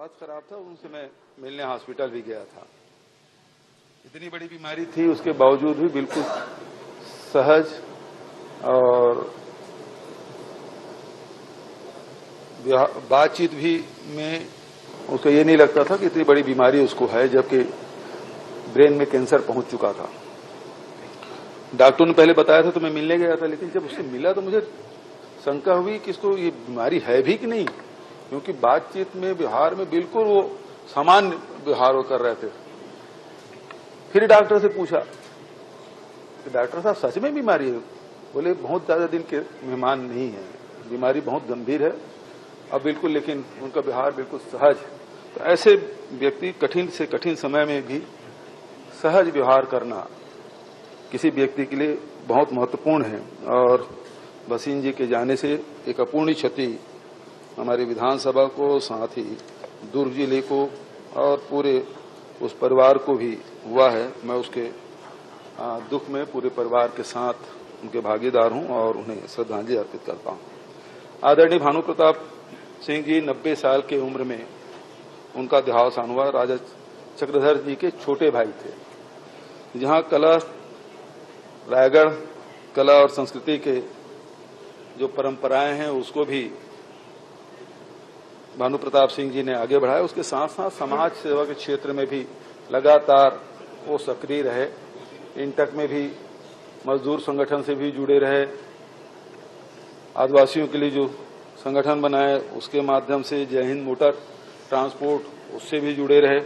स्वास्थ्य खराब था, उनसे मैं मिलने हॉस्पिटल भी गया था। इतनी बड़ी बीमारी थी, उसके बावजूद भी बिल्कुल सहज और बातचीत भी में उसको ये नहीं लगता था कि इतनी बड़ी बीमारी उसको है, जबकि ब्रेन में कैंसर पहुंच चुका था। डॉक्टर ने पहले बताया था तो मैं मिलने गया था, लेकिन जब उससे मिला तो मुझे शंका हुई कि इसको ये बीमारी है भी कि नहीं, क्योंकि बातचीत में, व्यवहार में बिल्कुल वो सामान्य व्यवहार वो कर रहे थे। फिर डॉक्टर से पूछा कि डॉक्टर साहब सच में बीमारी है? बोले बहुत ज्यादा दिन के मेहमान नहीं है, बीमारी बहुत गंभीर है अब बिल्कुल, लेकिन उनका व्यवहार बिल्कुल सहज। तो ऐसे व्यक्ति कठिन से कठिन समय में भी सहज व्यवहार करना किसी व्यक्ति के लिए बहुत महत्वपूर्ण है। और भसीन जी के जाने से एक अपूर्णीय क्षति हमारी विधानसभा को, साथ ही दुर्ग जिले को और पूरे उस परिवार को भी हुआ है। मैं उसके दुख में पूरे परिवार के साथ उनके भागीदार हूं और उन्हें श्रद्धांजलि अर्पित करता हूं। आदरणीय भानु प्रताप सिंह जी 90 साल की उम्र में उनका देहावसान हुआ। राजा चक्रधर जी के छोटे भाई थे। जहां कला, रायगढ़ कला और संस्कृति के जो परंपराएं हैं उसको भी भानु प्रताप सिंह जी ने आगे बढ़ाया। उसके साथ साथ समाज सेवा के क्षेत्र में भी लगातार वो सक्रिय रहे। इंटक में भी मजदूर संगठन से भी जुड़े रहे। आदिवासियों के लिए जो संगठन बनाए उसके माध्यम से जय हिंद मोटर ट्रांसपोर्ट उससे भी जुड़े रहे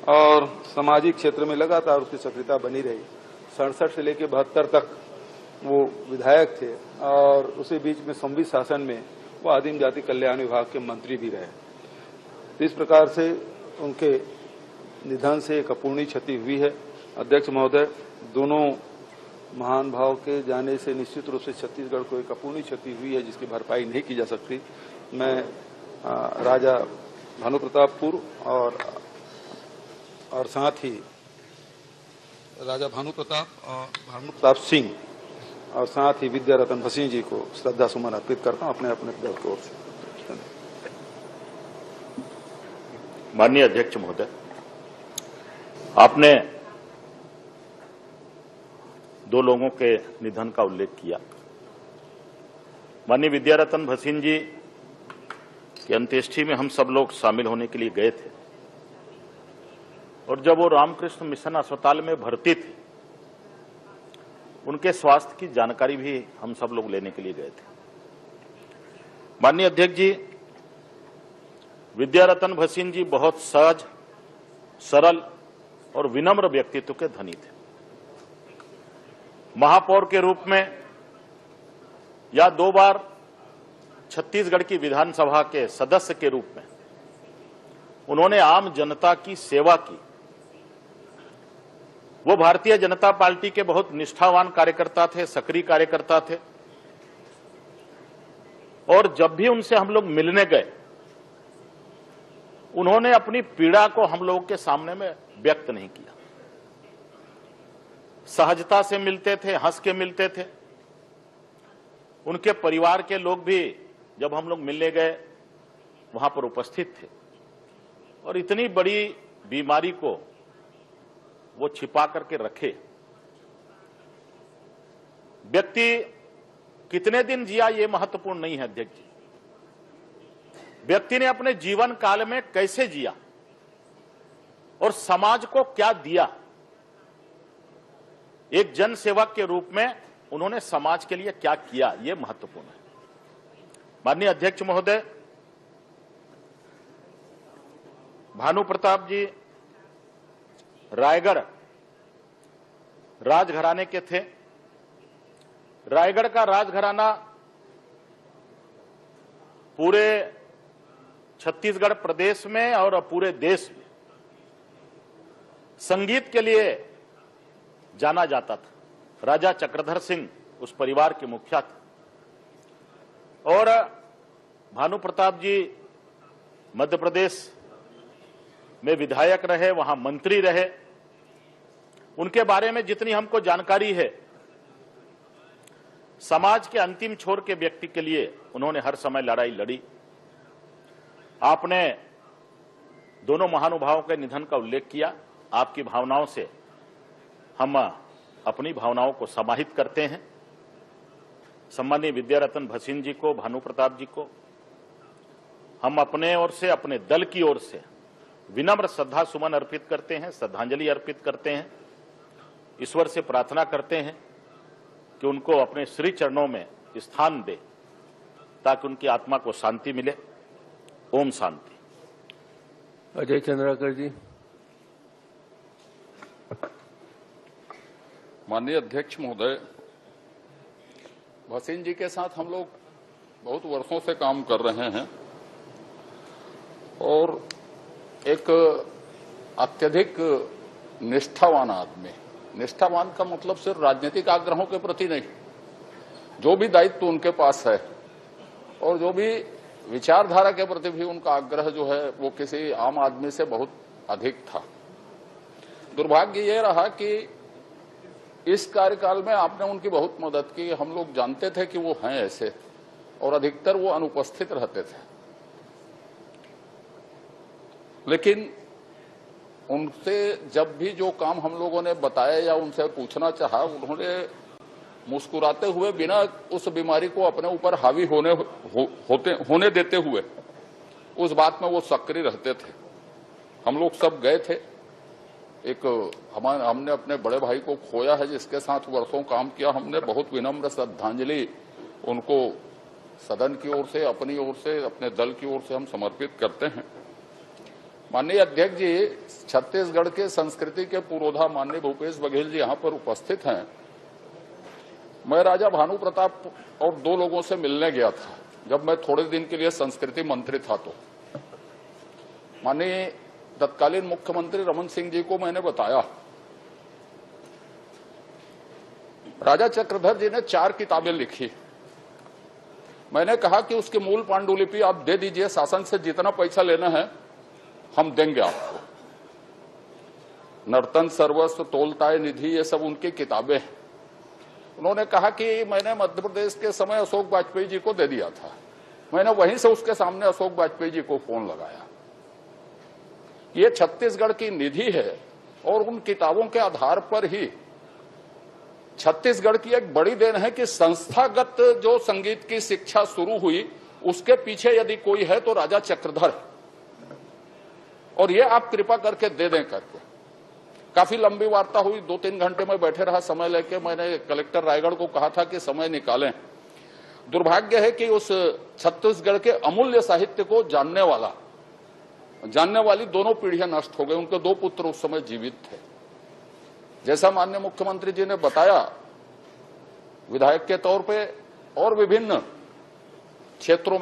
और सामाजिक क्षेत्र में लगातार उसकी सक्रियता बनी रही। 67 से लेकर 72 तक वो विधायक थे और उसी बीच में संविध शासन में वो आदिम जाति कल्याण विभाग के मंत्री भी रहे। तो इस प्रकार से उनके निधन से एक अपूर्णीय क्षति हुई है। अध्यक्ष महोदय, दोनों महान भाव के जाने से निश्चित रूप से छत्तीसगढ़ को एक अपूर्णीय क्षति हुई है जिसकी भरपाई नहीं की जा सकती। मैं राजा भानु प्रतापपुर और साथ ही राजा भानु प्रताप सिंह और साथ ही विद्यारतन भसीन जी को श्रद्धा सुमन अर्पित करता हूं अपने अपने दल की ओर से। माननीय अध्यक्ष महोदय, आपने दो लोगों के निधन का उल्लेख किया। माननीय विद्यारतन भसीन जी की अंत्येष्टि में हम सब लोग शामिल होने के लिए गए थे और जब वो रामकृष्ण मिशन अस्पताल में भर्ती थे उनके स्वास्थ्य की जानकारी भी हम सब लोग लेने के लिए गए थे। माननीय अध्यक्ष जी, विद्यारतन भसीन जी बहुत सहज, सरल और विनम्र व्यक्तित्व के धनी थे। महापौर के रूप में या 2 बार छत्तीसगढ़ की विधानसभा के सदस्य के रूप में उन्होंने आम जनता की सेवा की। वो भारतीय जनता पार्टी के बहुत निष्ठावान कार्यकर्ता थे, सक्रिय कार्यकर्ता थे और जब भी उनसे हम लोग मिलने गए उन्होंने अपनी पीड़ा को हम लोगों के सामने में व्यक्त नहीं किया। सहजता से मिलते थे, हंस के मिलते थे। उनके परिवार के लोग भी जब हम लोग मिलने गए वहां पर उपस्थित थे और इतनी बड़ी बीमारी को वो छिपा करके रखे। व्यक्ति कितने दिन जिया ये महत्वपूर्ण नहीं है अध्यक्ष जी, व्यक्ति ने अपने जीवन काल में कैसे जिया और समाज को क्या दिया। एक जन सेवक के रूप में उन्होंने समाज के लिए क्या किया, यह महत्वपूर्ण है। माननीय अध्यक्ष महोदय, भानु प्रताप जी रायगढ़ राजघराने के थे। रायगढ़ का राजघराना पूरे छत्तीसगढ़ प्रदेश में और पूरे देश में संगीत के लिए जाना जाता था। राजा चक्रधर सिंह उस परिवार के मुखिया थे और भानु प्रताप जी मध्य प्रदेश में विधायक रहे, वहां मंत्री रहे। उनके बारे में जितनी हमको जानकारी है, समाज के अंतिम छोर के व्यक्ति के लिए उन्होंने हर समय लड़ाई लड़ी। आपने दोनों महानुभावों के निधन का उल्लेख किया। आपकी भावनाओं से हम अपनी भावनाओं को समाहित करते हैं। सम्मानीय विद्यारत्न भसीन जी को, भानु प्रताप जी को हम अपने ओर से, अपने दल की ओर से विनम्र श्रद्धा सुमन अर्पित करते हैं, श्रद्धांजलि अर्पित करते हैं। ईश्वर से प्रार्थना करते हैं कि उनको अपने श्री चरणों में स्थान दे ताकि उनकी आत्मा को शांति मिले। ओम शांति। अजय चंद्राकर जी। माननीय अध्यक्ष महोदय, भसीन जी के साथ हम लोग बहुत वर्षों से काम कर रहे हैं और एक अत्यधिक निष्ठावान आदमी। निष्ठावान का मतलब सिर्फ राजनीतिक आग्रहों के प्रति नहीं, जो भी दायित्व उनके पास है और जो भी विचारधारा के प्रति भी उनका आग्रह जो है वो किसी आम आदमी से बहुत अधिक था। दुर्भाग्य ये रहा कि इस कार्यकाल में आपने उनकी बहुत मदद की। हम लोग जानते थे कि वो हैं ऐसे और अधिकतर वो अनुपस्थित रहते थे, लेकिन उनसे जब भी जो काम हम लोगों ने बताया या उनसे पूछना चाहा, उन्होंने मुस्कुराते हुए बिना उस बीमारी को अपने ऊपर हावी होने देते हुए उस बात में वो सक्रिय रहते थे। हम लोग सब गए थे। एक हमने अपने बड़े भाई को खोया है जिसके साथ वर्षों काम किया। हमने बहुत विनम्र श्रद्धांजलि उनको सदन की ओर से, अपनी ओर से, अपने दल की ओर से हम समर्पित करते हैं। माननीय अध्यक्ष जी, छत्तीसगढ़ के संस्कृति के पुरोधा माननीय भूपेश बघेल जी यहाँ पर उपस्थित हैं। मैं राजा भानु प्रताप और दो लोगों से मिलने गया था जब मैं थोड़े दिन के लिए संस्कृति मंत्री था। तो माननीय तत्कालीन मुख्यमंत्री रमन सिंह जी को मैंने बताया, राजा चक्रधर जी ने 4 किताबें लिखी। मैंने कहा कि उसकी मूल पांडुलिपि आप दे दीजिए, शासन से जितना पैसा लेना है हम देंगे आपको। नर्तन सर्वस्व, तोलताय निधि, ये सब उनकी किताबें हैं। उन्होंने कहा कि मैंने मध्य प्रदेश के समय अशोक वाजपेयी जी को दे दिया था। मैंने वहीं से उसके सामने अशोक वाजपेयी जी को फोन लगाया। ये छत्तीसगढ़ की निधि है और उन किताबों के आधार पर ही छत्तीसगढ़ की एक बड़ी देन है कि संस्थागत जो संगीत की शिक्षा शुरू हुई उसके पीछे यदि कोई है तो राजा चक्रधर है। और ये आप कृपा करके दे दें करके। काफी लंबी वार्ता हुई, 2-3 घंटे में बैठे रहा समय लेके। मैंने कलेक्टर रायगढ़ को कहा था कि समय निकालें। दुर्भाग्य है कि उस छत्तीसगढ़ के अमूल्य साहित्य को जानने वाली दोनों पीढ़ियां नष्ट हो गई। उनके 2 पुत्र उस समय जीवित थे। जैसा माननीय मुख्यमंत्री जी ने बताया, विधायक के तौर पे और विभिन्न क्षेत्रों